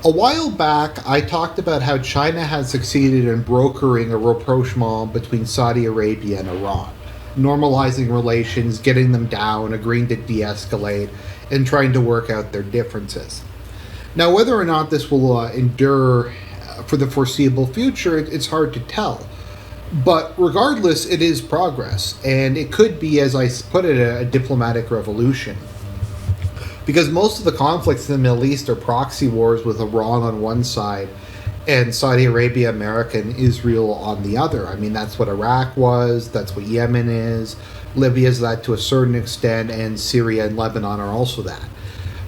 A while back, I talked about how China has succeeded in brokering a rapprochement between Saudi Arabia and Iran, normalizing relations, getting them down, agreeing to de escalate, and trying to work out their differences. Now, whether or not this will endure for the foreseeable future, it's hard to tell. But regardless, it is progress, and it could be, as I put it, a diplomatic revolution. Because most of the conflicts in the Middle East are proxy wars with Iran on one side and Saudi Arabia, America, and Israel on the other. I mean, that's what Iraq was, that's what Yemen is, Libya is that to a certain extent, and Syria and Lebanon are also that.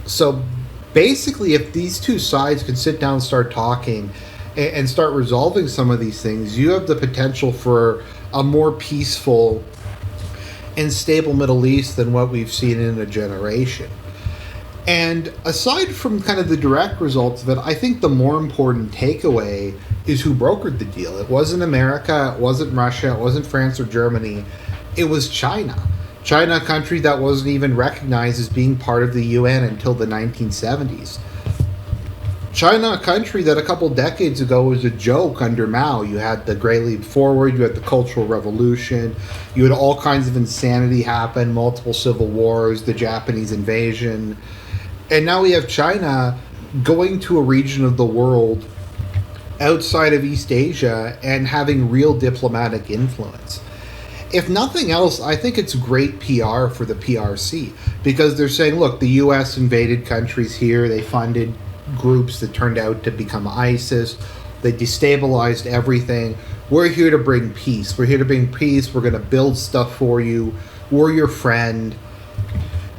So basically, if these two sides can sit down and start talking and start resolving some of these things, you have the potential for a more peaceful and stable Middle East than what we've seen in a generation. And aside from kind of the direct results of it, I think the more important takeaway is who brokered the deal. It wasn't America, it wasn't Russia, it wasn't France or Germany, it was China. China, a country that wasn't even recognized as being part of the UN until the 1970s. China, a country that a couple decades ago was a joke under Mao. You had the Great Leap Forward, you had the Cultural Revolution, you had all kinds of insanity happen, multiple civil wars, the Japanese invasion. And now we have China going to a region of the world outside of East Asia and having real diplomatic influence. If nothing else, I think it's great PR for the PRC because they're saying, look, the US invaded countries here, they funded groups that turned out to become ISIS, they destabilized everything. We're here to bring peace. We're here to bring peace. We're going to build stuff for you. We're your friend.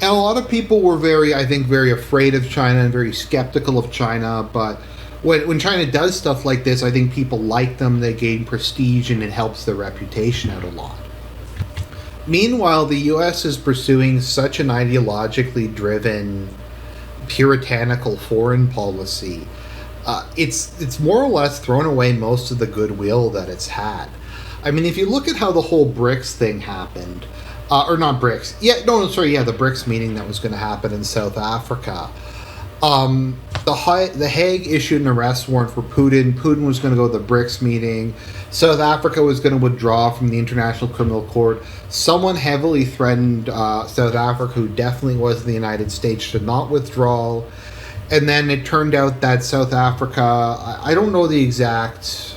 And a lot of people were very afraid of China and very skeptical of China. But when China does stuff like this, I think people like them. They gain prestige and it helps their reputation out a lot. Meanwhile, the U.S. is pursuing such an ideologically driven, puritanical foreign policy. It's more or less thrown away most of the goodwill that it's had. I mean, if you look at how the whole BRICS thing happened, or not BRICS. The BRICS meeting that was going to happen in South Africa. The Hague issued an arrest warrant for Putin. Putin was going to go to the BRICS meeting. South Africa was going to withdraw from the International Criminal Court. Someone heavily threatened South Africa, who definitely was the United States, to not withdraw. And then it turned out that South Africa, I don't know the exact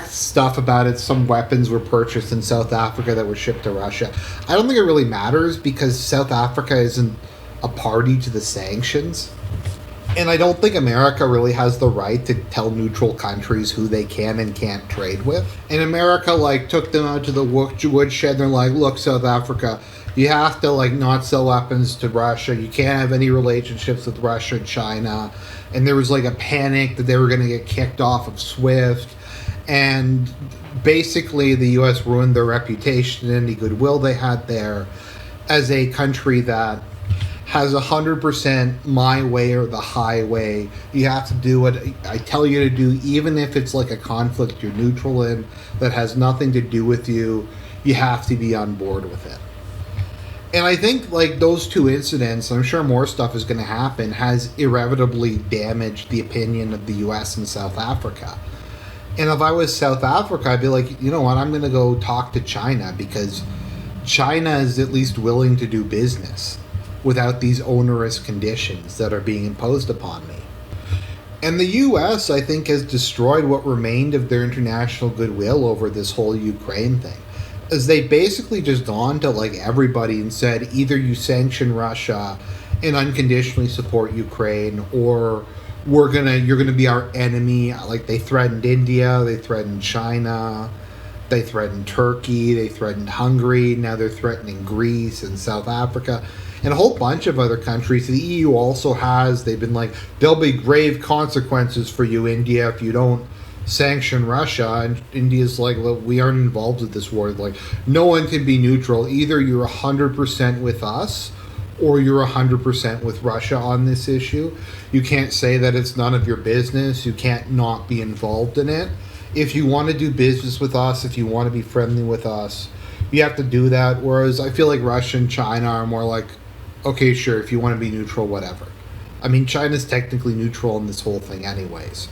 stuff about it. Some weapons were purchased in South Africa that were shipped to Russia. I don't think it really matters because South Africa isn't a party to the sanctions. And I don't think America really has the right to tell neutral countries who they can and can't trade with. And America took them out to the woodshed. They're like, look, South Africa, you have to not sell weapons to Russia. You can't have any relationships with Russia and China. And there was a panic that they were going to get kicked off of SWIFT. And basically the U.S. ruined their reputation and the goodwill they had there as a country that has 100% my way or the highway. You have to do what I tell you to do, even if it's a conflict you're neutral in that has nothing to do with you. You have to be on board with it. And I think those two incidents, I'm sure more stuff is going to happen, has irrevocably damaged the opinion of the U.S. and South Africa. And if I was South Africa, I'd be like, you know what, I'm going to go talk to China because China is at least willing to do business without these onerous conditions that are being imposed upon me. And the U.S., I think, has destroyed what remained of their international goodwill over this whole Ukraine thing. As they basically just gone to everybody and said, either you sanction Russia and unconditionally support Ukraine, or you're gonna be our enemy. They threatened India, they threatened China, they threatened Turkey, they threatened Hungary, now they're threatening Greece and South Africa and a whole bunch of other countries. The EU also has, they've been there'll be grave consequences for you, India, if you don't sanction Russia. And India's look, we aren't involved with this war. No one can be neutral. Either you're 100% with us or you're 100% with Russia on this issue. You can't say that it's none of your business. You can't not be involved in it. If you want to do business with us, if you want to be friendly with us, you have to do that. Whereas I feel Russia and China are more okay, sure, if you want to be neutral, whatever. I mean, China's technically neutral in this whole thing anyways.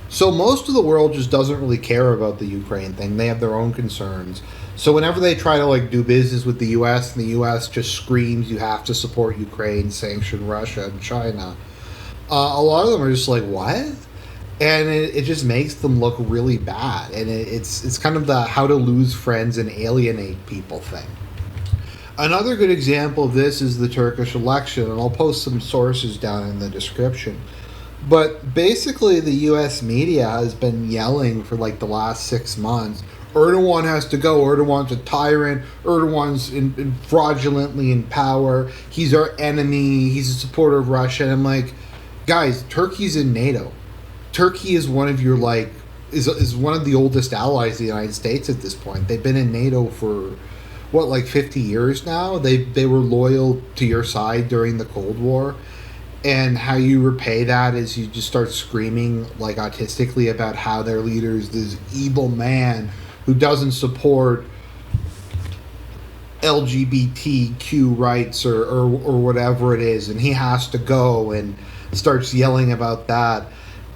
So most of the world just doesn't really care about the Ukraine thing. They have their own concerns. So whenever they try to like do business with the U.S. and the U.S. just screams you have to support Ukraine, sanction Russia and China, a lot of them are just like, what? And it just makes them look really bad. And it's kind of the how to lose friends and alienate people thing. Another good example of this is the Turkish election, and I'll post some sources down in the description. But basically, the U.S. media has been yelling for like the last 6 months, Erdogan has to go, Erdogan's a tyrant, Erdogan's fraudulently in power, he's our enemy, he's a supporter of Russia. And I'm like, guys, Turkey's in NATO. Turkey is one of your is one of the oldest allies of the United States at this point. They've been in NATO for 50 years now. They were loyal to your side during the Cold War. And how you repay that is you just start screaming like autistically about how their leader is this evil man who doesn't support LGBTQ rights or whatever it is, and he has to go, and starts yelling about that.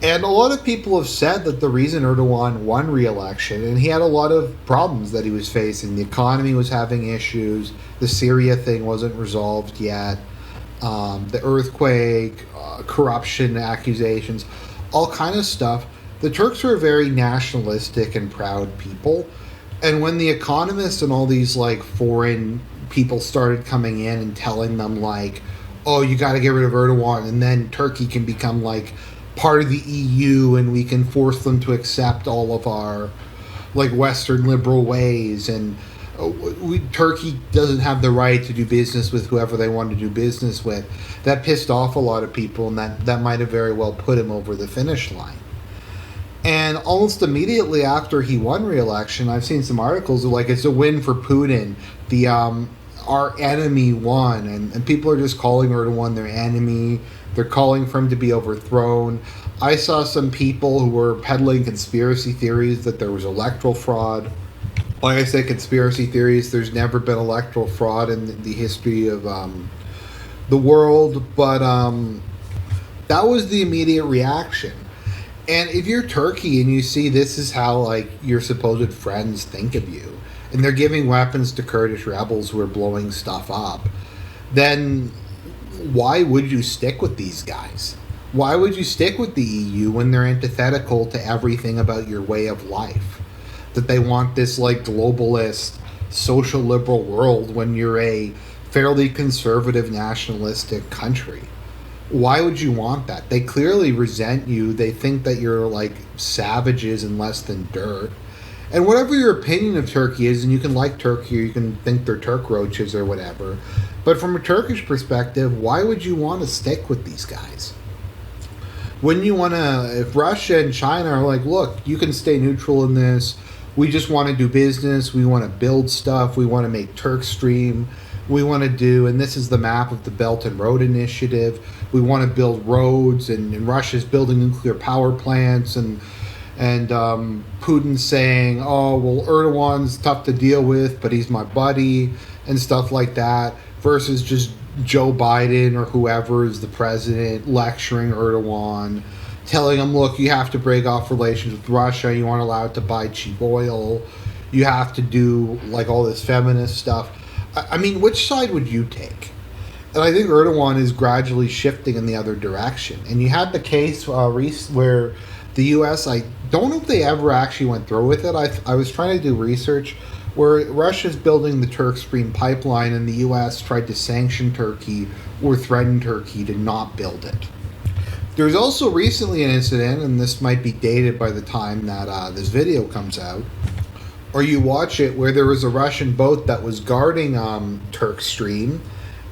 And a lot of people have said that the reason Erdogan won re-election, and he had a lot of problems that he was facing. The economy was having issues. The Syria thing wasn't resolved yet. The earthquake, corruption accusations, all kind of stuff. The Turks are a very nationalistic and proud people. And when the economists and all these like foreign people started coming in and telling them like, oh, you got to get rid of Erdogan, and then Turkey can become like part of the EU, and we can force them to accept all of our like Western liberal ways, and Turkey doesn't have the right to do business with whoever they want to do business with. That pissed off a lot of people, and that might have very well put him over the finish line. And almost immediately after he won re-election, I've seen some articles of like, it's a win for Putin. The our enemy won, and people are just calling Erdogan their enemy. They're calling for him to be overthrown. I saw some people who were peddling conspiracy theories that there was electoral fraud. Like I say, conspiracy theories, there's never been electoral fraud in the history of the world, but that was the immediate reaction. And if you're Turkey and you see this is how like your supposed friends think of you, and they're giving weapons to Kurdish rebels who are blowing stuff up, then why would you stick with these guys? Why would you stick with the EU when they're antithetical to everything about your way of life? That they want this like globalist, social liberal world when you're a fairly conservative, nationalistic country. Why would you want that? They clearly resent you. They think that you're like savages and less than dirt. And whatever your opinion of Turkey is, and you can like Turkey or you can think they're Turk roaches or whatever, but from a Turkish perspective, why would you want to stick with these guys? Wouldn't you want to, if Russia and China are like, look, you can stay neutral in this, we just want to do business, we want to build stuff, we want to make Turkstream, we want to do, and this is the map of the Belt and Road Initiative, we want to build roads, and Russia's building nuclear power plants, and Putin's saying, oh, well, Erdogan's tough to deal with, but he's my buddy, and stuff like that, versus just Joe Biden or whoever is the president lecturing Erdogan, telling him, look, you have to break off relations with Russia, you aren't allowed to buy cheap oil, you have to do like all this feminist stuff. I mean, which side would you take? And I think Erdogan is gradually shifting in the other direction. And you had the case where the U.S., I don't know if they ever actually went through with it. I was trying to do research where Russia's building the Turkstream pipeline and the U.S. tried to sanction Turkey or threaten Turkey to not build it. There's also recently an incident, and this might be dated by the time that this video comes out, or you watch it, where there was a Russian boat that was guarding Turkstream,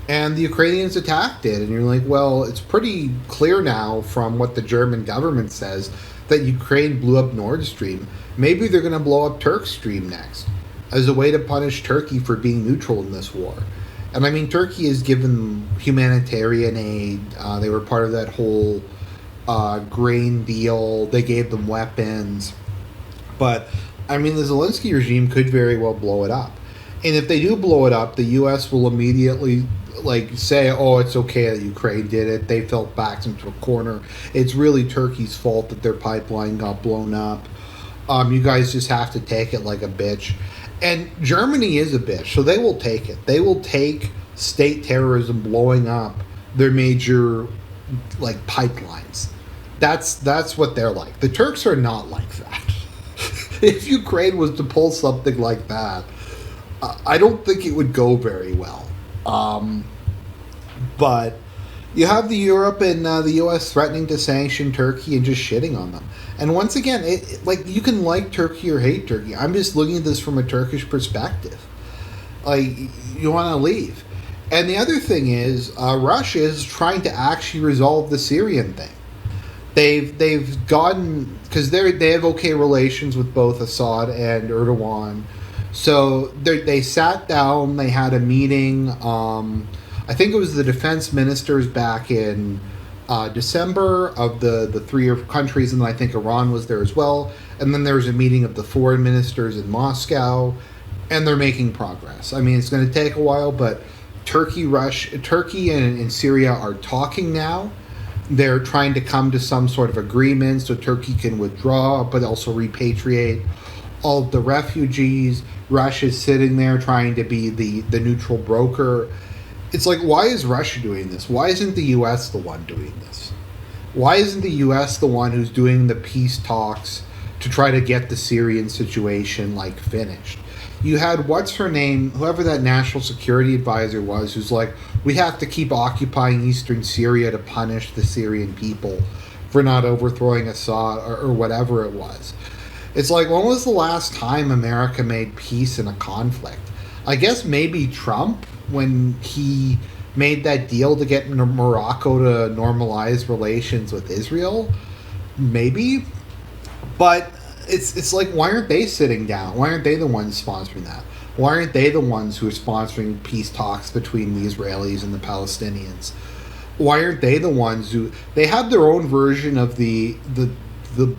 and the Ukrainians attacked it. And you're like, well, it's pretty clear now from what the German government says that Ukraine blew up Nord Stream. Maybe they're going to blow up Turkstream next as a way to punish Turkey for being neutral in this war. And I mean, Turkey has given humanitarian aid. They were part of that whole grain deal. They gave them weapons. But, I mean, the Zelensky regime could very well blow it up. And if they do blow it up, the U.S. will immediately say, oh, it's okay that Ukraine did it. They felt backed into a corner. It's really Turkey's fault that their pipeline got blown up. You guys just have to take it like a bitch. And Germany is a bitch, so they will take it. They will take state terrorism blowing up their major pipelines. That's what they're like. The Turks are not like that. If Ukraine was to pull something like that, I don't think it would go very well. But you have the Europe and the U.S. threatening to sanction Turkey and just shitting on them. And once again, you can like Turkey or hate Turkey. I'm just looking at this from a Turkish perspective. You want to leave. And the other thing is, Russia is trying to actually resolve the Syrian thing. They've gotten, because they have okay relations with both Assad and Erdogan. So they sat down, they had a meeting. I think it was the defense ministers back in December of the three countries, and I think Iran was there as well. And then there was a meeting of the foreign ministers in Moscow, and they're making progress. I mean, it's going to take a while, but Turkey and Syria are talking now. They're trying to come to some sort of agreement so Turkey can withdraw, but also repatriate all of the refugees. Russia's sitting there trying to be the neutral broker. It's like, why is Russia doing this? Why isn't the U.S. the one doing this? Why isn't the U.S. the one who's doing the peace talks to try to get the Syrian situation finished? You had, what's her name, whoever that national security advisor was, who's like, we have to keep occupying eastern Syria to punish the Syrian people for not overthrowing Assad or whatever it was. It's like, when was the last time America made peace in a conflict? I guess maybe Trump, when he made that deal to get Morocco to normalize relations with Israel. Maybe. But it's like, why aren't they sitting down? Why aren't they the ones sponsoring that? Why aren't they the ones who are sponsoring peace talks between the Israelis and the Palestinians? Why aren't they the ones who... They have their own version of the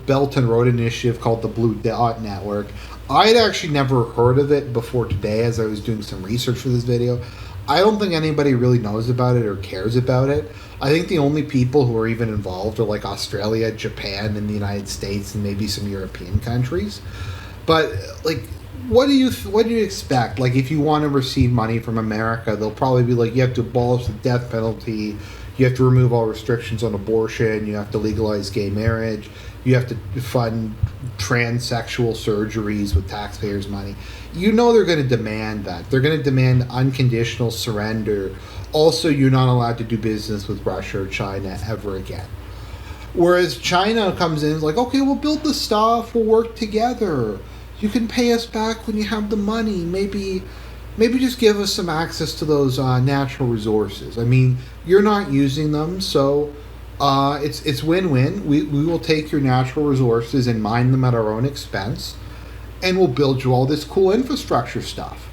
Belt and Road Initiative called the Blue Dot Network. I had actually never heard of it before today as I was doing some research for this video. I don't think anybody really knows about it or cares about it. I think the only people who are even involved are Australia, Japan, and the United States, and maybe some European countries. But what do you expect? If you want to receive money from America, they'll probably be you have to abolish the death penalty, you have to remove all restrictions on abortion, you have to legalize gay marriage, you have to fund transsexual surgeries with taxpayers' money. They're going to demand that. They're going to demand unconditional surrender. Also, you're not allowed to do business with Russia or China ever again. Whereas China comes in and is like, okay, we'll build the stuff, we'll work together. You can pay us back when you have the money. Maybe just give us some access to those natural resources. I mean, you're not using them, so it's win-win. We will take your natural resources and mine them at our own expense, and we'll build you all this cool infrastructure stuff.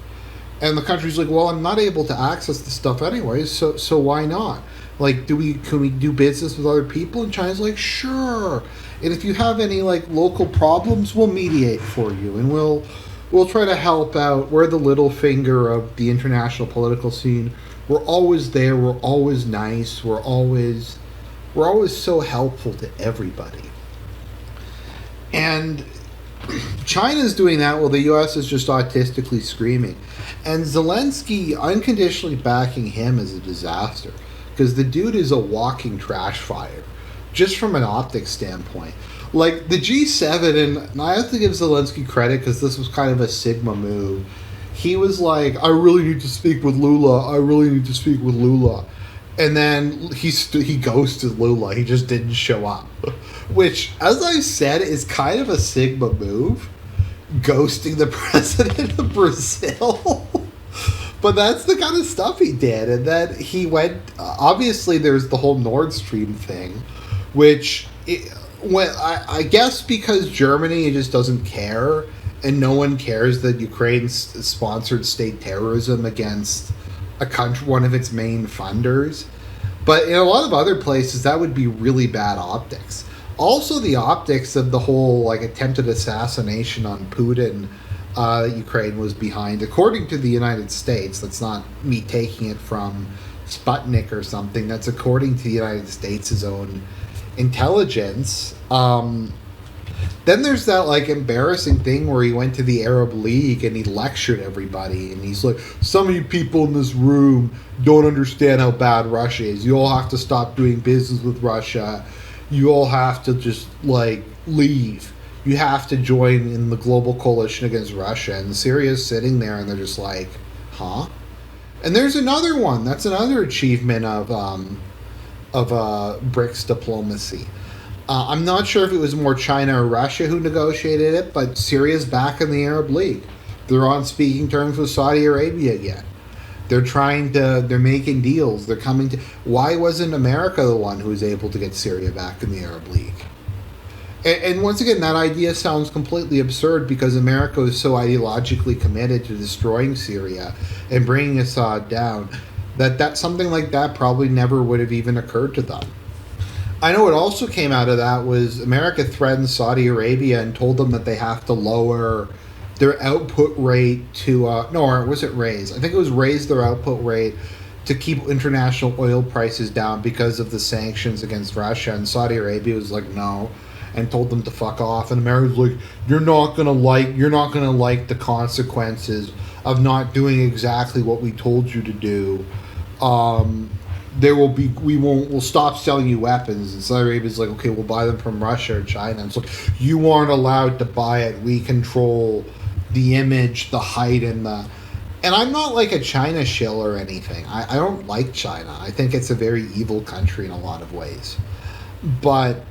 And the country's like, well, I'm not able to access the stuff anyways, so why not? Can we do business with other people? And China's like, sure. And if you have any local problems, we'll mediate for you, and we'll try to help out. We're the little finger of the international political scene. We're always there. We're always nice. We're always so helpful to everybody. And China's doing that while the U.S. is just autistically screaming. And Zelensky unconditionally backing him is a disaster, because the dude is a walking trash fire, just from an optics standpoint. The G7, and I have to give Zelensky credit because this was kind of a Sigma move. He was like, I really need to speak with Lula. I really need to speak with Lula. And then he ghosted Lula. He just didn't show up. Which, as I said, is kind of a Sigma move. Ghosting the president of Brazil. But that's the kind of stuff he did. And then he went... obviously, there's the whole Nord Stream thing. Which, I guess because Germany just doesn't care. And no one cares that Ukraine sponsored state terrorism against a country, one of its main funders. But in a lot of other places, that would be really bad optics. Also, the optics of the whole attempted assassination on Putin, Ukraine was behind, according to the United States. That's not me taking it from Sputnik or something. That's according to the United States' own intelligence. Then there's that like embarrassing thing where he went to the Arab League and he lectured everybody, and he's like, some of you people in this room don't understand how bad Russia is. You all have to stop doing business with Russia. You all have to just like leave. You have to join in the global coalition against Russia. And Syria's sitting there and they're just like, huh? And there's another one. That's another achievement of BRICS diplomacy. I'm not sure if it was more China or Russia who negotiated it, but Syria's back in the Arab League. They're on speaking terms with Saudi Arabia again. They're making deals. They're coming to. Why wasn't America the one who was able to get Syria back in the Arab League? And once again, that idea sounds completely absurd because America is so ideologically committed to destroying Syria and bringing Assad down that something like that probably never would have even occurred to them. I know what also came out of that was America threatened Saudi Arabia and told them that they have to lower their output rate to, or was it raise? I think it was raise their output rate to keep international oil prices down because of the sanctions against Russia. And Saudi Arabia was like, no, and told them to fuck off. And America's like, you're not gonna like the consequences of not doing exactly what we told you to do. We'll stop selling you weapons. And Saudi Arabia's like, okay, we'll buy them from Russia or China. And so you aren't allowed to buy it. We control the image, the height, and I'm not like a China shill or anything. I don't like China. I think it's a very evil country in a lot of ways. But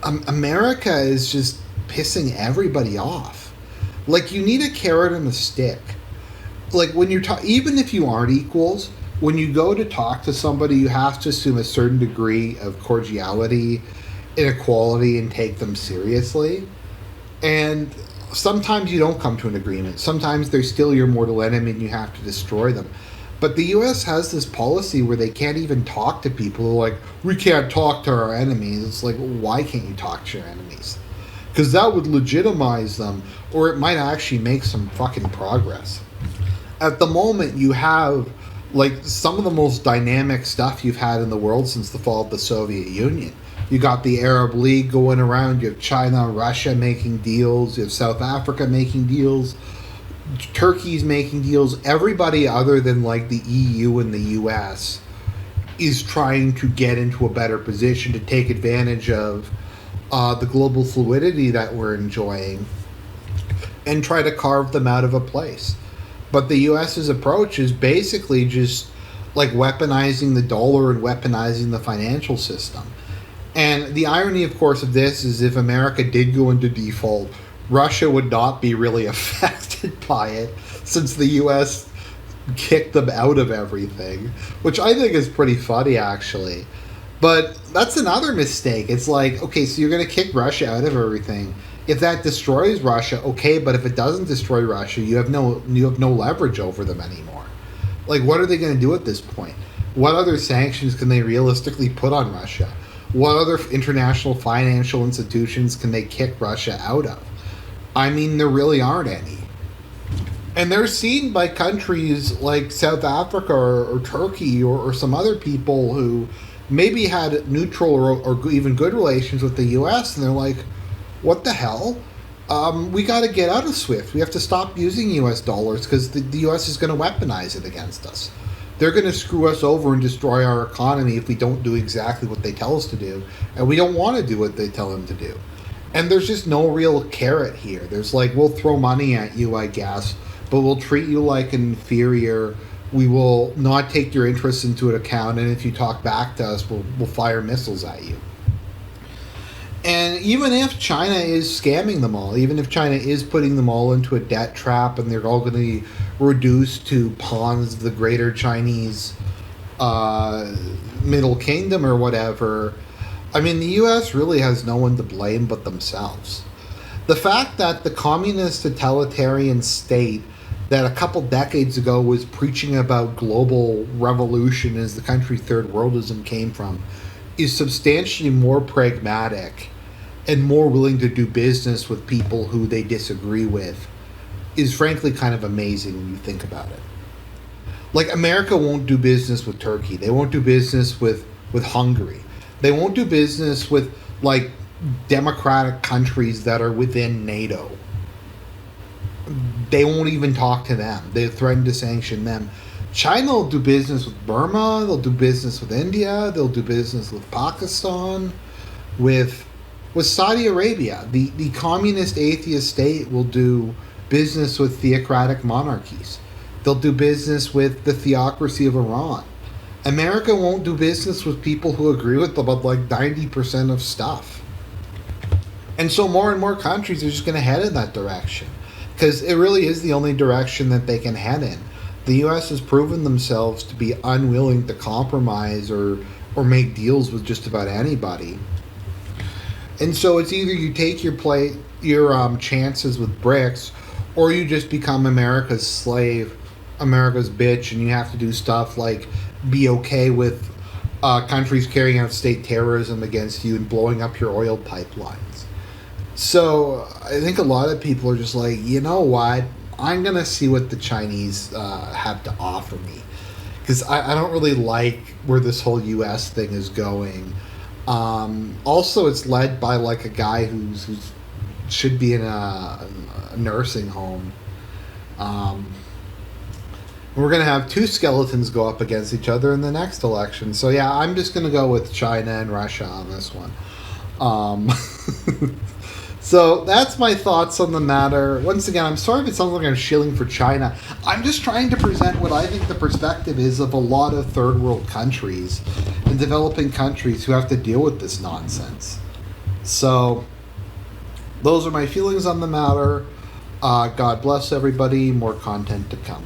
America is just pissing everybody off. Like, you need a carrot and a stick. Like, when you're even if you aren't equals, when you go to talk to somebody, you have to assume a certain degree of cordiality, inequality, and take them seriously. And sometimes you don't come to an agreement. Sometimes they're still your mortal enemy and you have to destroy them. But the U.S. has this policy where they can't even talk to people who are like, we can't talk to our enemies. It's like, well, why can't you talk to your enemies? Because that would legitimize them, or it might actually make some fucking progress. At the moment, you have like some of the most dynamic stuff you've had in the world since the fall of the Soviet Union. You got the Arab League going around, you have China, Russia making deals, you have South Africa making deals, Turkey's making deals. Everybody other than like the EU and the US is trying to get into a better position to take advantage of the global fluidity that we're enjoying and try to carve them out of a place. But the US's approach is basically just like weaponizing the dollar and weaponizing the financial system. And the irony, of course, of this is if America did go into default, Russia would not be really affected by it since the US kicked them out of everything, which I think is pretty funny, actually. But that's another mistake. It's like, okay, so you're going to kick Russia out of everything. If that destroys Russia, okay, but if it doesn't destroy Russia, you have no leverage over them anymore. Like, what are they going to do at this point? What other sanctions can they realistically put on Russia? What other international financial institutions can they kick Russia out of? I mean, there really aren't any. And they're seen by countries like South Africa or Turkey or some other people who maybe had neutral or even good relations with the U.S., and they're like, what the hell? We got to get out of SWIFT. We have to stop using U.S. dollars because the U.S. is going to weaponize it against us. They're going to screw us over and destroy our economy if we don't do exactly what they tell us to do, and we don't want to do what they tell them to do. And there's just no real carrot here. There's like, we'll throw money at you, I guess, but we'll treat you like an inferior. We will not take your interests into account, and if you talk back to us, we'll fire missiles at you. And even if China is scamming them all, even if China is putting them all into a debt trap and they're all going to be reduced to pawns of the greater Chinese Middle Kingdom or whatever, I mean, the U.S. really has no one to blame but themselves. The fact that the communist totalitarian state that a couple decades ago was preaching about global revolution as the country third worldism came from is substantially more pragmatic and more willing to do business with people who they disagree with is frankly kind of amazing when you think about it. Like, America won't do business with Turkey. They won't do business with Hungary. They won't do business with, like, democratic countries that are within NATO. They won't even talk to them. They threaten to sanction them. China will do business with Burma. They'll do business with India. They'll do business with Pakistan, with Saudi Arabia. The communist atheist state will do business with theocratic monarchies. They'll do business with the theocracy of Iran. America won't do business with people who agree with about like 90% of stuff. And so more and more countries are just going to head in that direction, because it really is the only direction that they can head in. The U.S. has proven themselves to be unwilling to compromise or make deals with just about anybody. And so it's either you take your chances with BRICS, or you just become America's slave, America's bitch, and you have to do stuff like be okay with countries carrying out state terrorism against you and blowing up your oil pipelines. So I think a lot of people are just like, you know what? I'm going to see what the Chinese have to offer me. Because I don't really like where this whole U.S. thing is going. Also, it's led by like a guy who's should be in a nursing home. We're going to have two skeletons go up against each other in the next election. So yeah, I'm just going to go with China and Russia on this one. So that's my thoughts on the matter. Once again, I'm sorry if it sounds like I'm shilling for China. I'm just trying to present what I think the perspective is of a lot of third world countries and developing countries who have to deal with this nonsense. So those are my feelings on the matter. God bless everybody. More content to come.